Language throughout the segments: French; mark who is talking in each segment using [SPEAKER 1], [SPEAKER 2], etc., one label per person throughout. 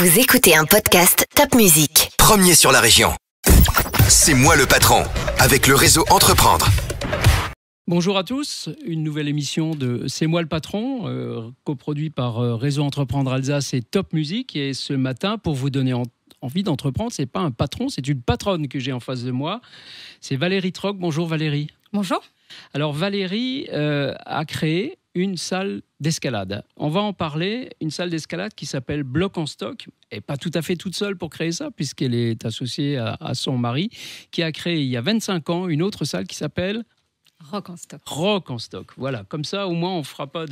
[SPEAKER 1] Vous écoutez un podcast Top Music.
[SPEAKER 2] Premier sur la région. C'est moi le patron, avec le réseau Entreprendre.
[SPEAKER 3] Bonjour à tous, une nouvelle émission de C'est moi le patron, coproduit par Réseau Entreprendre Alsace et Top Music. Et ce matin, pour vous donner envie d'entreprendre, c'est pas un patron, c'est une patronne que j'ai en face de moi. C'est Valérie Troc. Bonjour Valérie.
[SPEAKER 4] Bonjour.
[SPEAKER 3] Alors Valérie a créé une salle d'escalade. On va en parler, une salle d'escalade qui s'appelle Bloc en Stock. Et pas tout à fait toute seule pour créer ça, puisqu'elle est associée à son mari, qui a créé il y a 25 ans une autre salle qui s'appelle
[SPEAKER 4] Rock en Stock.
[SPEAKER 3] Rock en Stock, voilà. Comme ça, au moins, on ne fera pas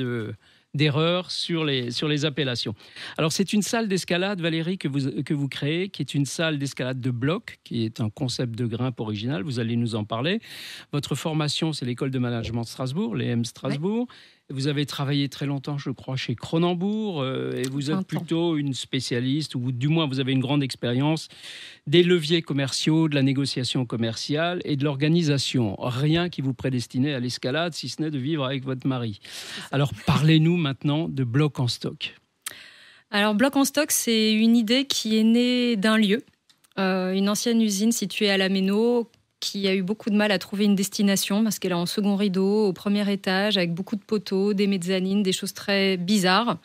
[SPEAKER 3] d'erreur sur les appellations. Alors, c'est une salle d'escalade, Valérie, que vous créez, qui est une salle d'escalade de bloc, qui est un concept de grimpe original. Vous allez nous en parler. Votre formation, c'est l'école de management de Strasbourg, l'EM Strasbourg. Oui. Vous avez travaillé très longtemps, je crois, chez Cronenbourg, et vous êtes plutôt une spécialiste, ou du moins vous avez une grande expérience des leviers commerciaux, de la négociation commerciale et de l'organisation. Rien qui vous prédestinait à l'escalade, si ce n'est de vivre avec votre mari. Alors parlez-nous maintenant de Bloc en Stock.
[SPEAKER 4] Alors Bloc en Stock, c'est une idée qui est née d'un lieu, une ancienne usine située à la Méno, qui a eu beaucoup de mal à trouver une destination parce qu'elle est en second rideau, au premier étage, avec beaucoup de poteaux, des mezzanines, des choses très bizarres.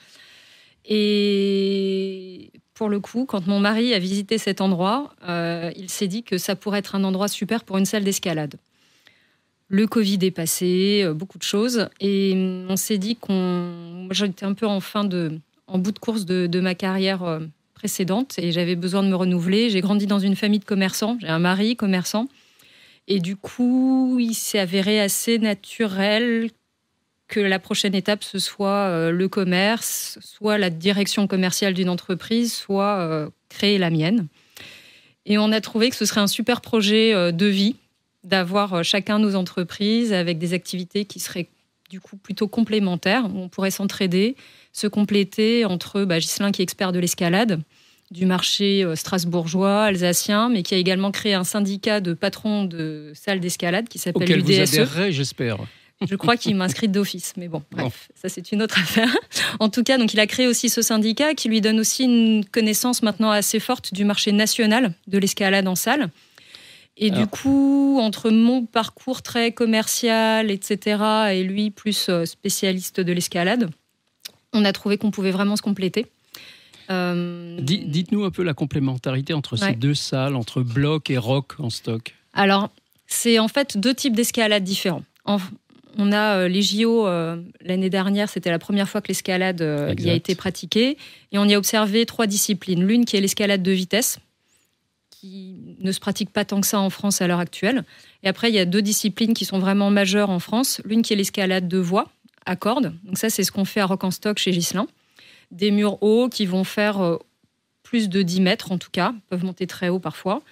[SPEAKER 4] Et pour le coup, quand mon mari a visité cet endroit, il s'est dit que ça pourrait être un endroit super pour une salle d'escalade. Le Covid est passé, beaucoup de choses, et on s'est dit j'étais un peu en bout de course de ma carrière précédente, et j'avais besoin de me renouveler. J'ai grandi dans une famille de commerçants, j'ai un mari commerçant. Et du coup, il s'est avéré assez naturel que la prochaine étape, ce soit le commerce, soit la direction commerciale d'une entreprise, soit créer la mienne. Et on a trouvé que ce serait un super projet de vie, d'avoir chacun nos entreprises avec des activités qui seraient du coup plutôt complémentaires, où on pourrait s'entraider, se compléter entre Ghislain qui est expert de l'escalade, du marché strasbourgeois, alsacien, mais qui a également créé un syndicat de patrons de salles d'escalade qui s'appelle l'UDSE.
[SPEAKER 3] Auquel vous adhérerez, j'espère.
[SPEAKER 4] Je crois qu'il m'inscrit d'office, mais bon, bref, ça c'est une autre affaire. En tout cas, donc, il a créé aussi ce syndicat qui lui donne aussi une connaissance maintenant assez forte du marché national de l'escalade en salle. Et du coup, entre mon parcours très commercial, etc., et lui plus spécialiste de l'escalade, on a trouvé qu'on pouvait vraiment se compléter.
[SPEAKER 3] Dites-nous un peu la complémentarité entre ces deux salles, entre Bloc et Rock en Stock.
[SPEAKER 4] Alors, c'est en fait deux types d'escalade différents. On a les JO, l'année dernière, c'était la première fois que l'escalade y a été pratiquée. Et on y a observé 3 disciplines. L'une qui est l'escalade de vitesse, qui ne se pratique pas tant que ça en France à l'heure actuelle. Et après, il y a 2 disciplines qui sont vraiment majeures en France. L'une qui est l'escalade de voie, à cordes. Donc ça, c'est ce qu'on fait à Rock en Stock chez Ghislain. Des murs hauts qui vont faire plus de 10 mètres en tout cas, peuvent monter très haut parfois,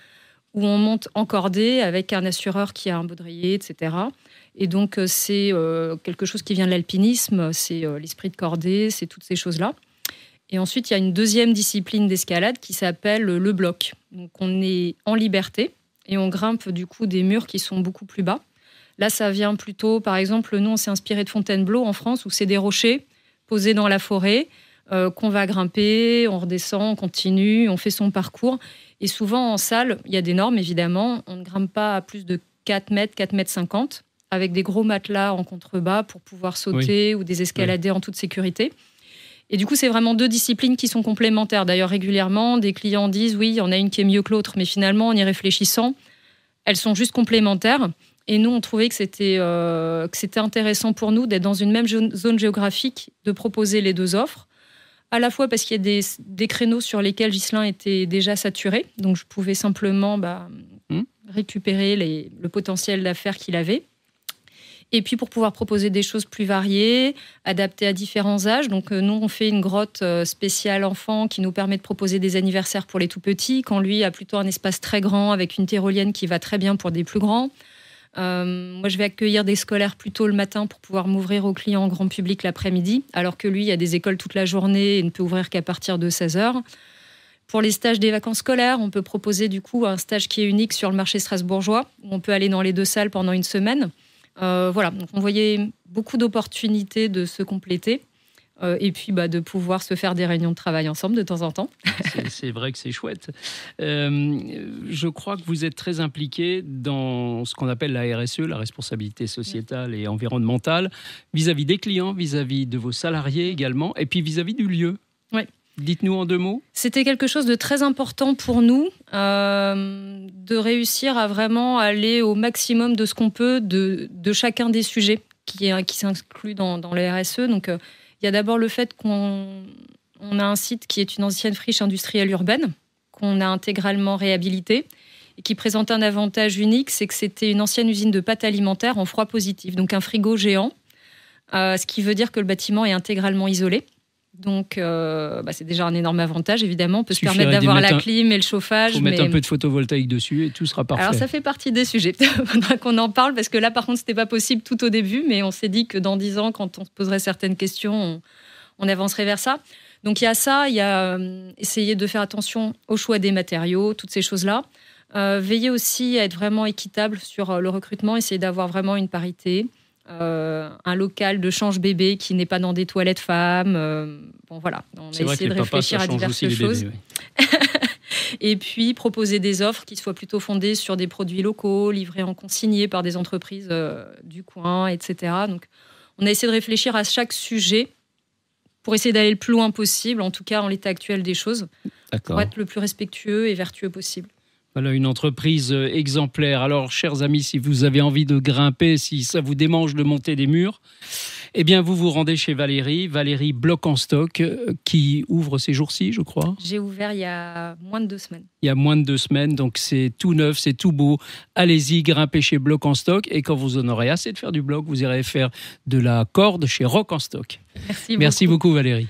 [SPEAKER 4] où on monte encordé avec un assureur qui a un baudrier, etc. Et donc c'est quelque chose qui vient de l'alpinisme, c'est l'esprit de cordée, c'est toutes ces choses-là. Et ensuite, il y a une deuxième discipline d'escalade qui s'appelle le bloc. Donc on est en liberté et on grimpe du coup des murs qui sont beaucoup plus bas. Là, ça vient plutôt, par exemple, nous on s'est inspiré de Fontainebleau en France, où c'est des rochers posés dans la forêt, qu'on va grimper, on redescend, on continue, on fait son parcours. Et souvent, en salle, il y a des normes, évidemment. On ne grimpe pas à plus de 4 mètres, 4 mètres 50, avec des gros matelas en contrebas pour pouvoir sauter ou désescalader en toute sécurité. Et du coup, c'est vraiment 2 disciplines qui sont complémentaires. D'ailleurs, régulièrement, des clients disent « oui, il y en a une qui est mieux que l'autre », mais finalement, en y réfléchissant, elles sont juste complémentaires. Et nous, on trouvait que c'était intéressant pour nous d'être dans une même zone géographique, de proposer les 2 offres. À la fois parce qu'il y a des créneaux sur lesquels Ghislain était déjà saturé, donc je pouvais simplement récupérer le potentiel d'affaires qu'il avait. Et puis pour pouvoir proposer des choses plus variées, adaptées à différents âges. Donc nous, on fait une grotte spéciale enfant qui nous permet de proposer des anniversaires pour les tout petits, quand lui a plutôt un espace très grand avec une tyrolienne qui va très bien pour des plus grands. Moi, je vais accueillir des scolaires plus tôt le matin pour pouvoir m'ouvrir aux clients grand public l'après-midi, alors que lui, il y a des écoles toute la journée et ne peut ouvrir qu'à partir de 16h. Pour les stages des vacances scolaires, on peut proposer du coup un stage qui est unique sur le marché strasbourgeois, où on peut aller dans les 2 salles pendant une semaine. Voilà, donc on voyait beaucoup d'opportunités de se compléter. Et puis de pouvoir se faire des réunions de travail ensemble de temps en temps.
[SPEAKER 3] C'est vrai que c'est chouette. Je crois que vous êtes très impliqué dans ce qu'on appelle la RSE, la responsabilité sociétale et environnementale, vis-à-vis des clients, vis-à-vis de vos salariés également, et puis vis-à-vis du lieu.
[SPEAKER 4] Oui.
[SPEAKER 3] Dites-nous en 2 mots.
[SPEAKER 4] C'était quelque chose de très important pour nous, de réussir à vraiment aller au maximum de ce qu'on peut de chacun des sujets qui s'incluent dans le RSE. Donc, il y a d'abord le fait qu'on a un site qui est une ancienne friche industrielle urbaine, qu'on a intégralement réhabilité et qui présente un avantage unique, c'est que c'était une ancienne usine de pâtes alimentaires en froid positif, donc un frigo géant, ce qui veut dire que le bâtiment est intégralement isolé. Donc, c'est déjà un énorme avantage, évidemment. On peut se permettre d'avoir la clim et le chauffage.
[SPEAKER 3] Il faut mettre un peu de photovoltaïque dessus et tout sera parfait.
[SPEAKER 4] Alors, ça fait partie des sujets. Il faudra qu'on en parle parce que là, par contre, ce n'était pas possible tout au début. Mais on s'est dit que dans 10 ans, quand on se poserait certaines questions, on avancerait vers ça. Donc, il y a ça. Il y a essayer de faire attention au choix des matériaux, toutes ces choses-là. Veiller aussi à être vraiment équitable sur le recrutement, essayer d'avoir vraiment une parité. Un local de change-bébé qui n'est pas dans des toilettes femmes. Voilà. On a essayé de réfléchir à diverses choses. Bébés, oui. Et puis, proposer des offres qui soient plutôt fondées sur des produits locaux, livrés en consigné par des entreprises du coin, etc. Donc, on a essayé de réfléchir à chaque sujet pour essayer d'aller le plus loin possible, en tout cas en l'état actuel des choses, pour être le plus respectueux et vertueux possible.
[SPEAKER 3] Voilà, une entreprise exemplaire. Alors, chers amis, si vous avez envie de grimper, si ça vous démange de monter des murs, eh bien, vous vous rendez chez Valérie Bloc en Stock, qui ouvre ces jours-ci, je crois.
[SPEAKER 4] J'ai ouvert il y a moins de 2 semaines.
[SPEAKER 3] Il y a moins de 2 semaines, donc c'est tout neuf, c'est tout beau. Allez-y, grimpez chez Bloc en Stock. Et quand vous en aurez assez de faire du bloc, vous irez faire de la corde chez Rock en Stock.
[SPEAKER 4] Merci beaucoup
[SPEAKER 3] Valérie.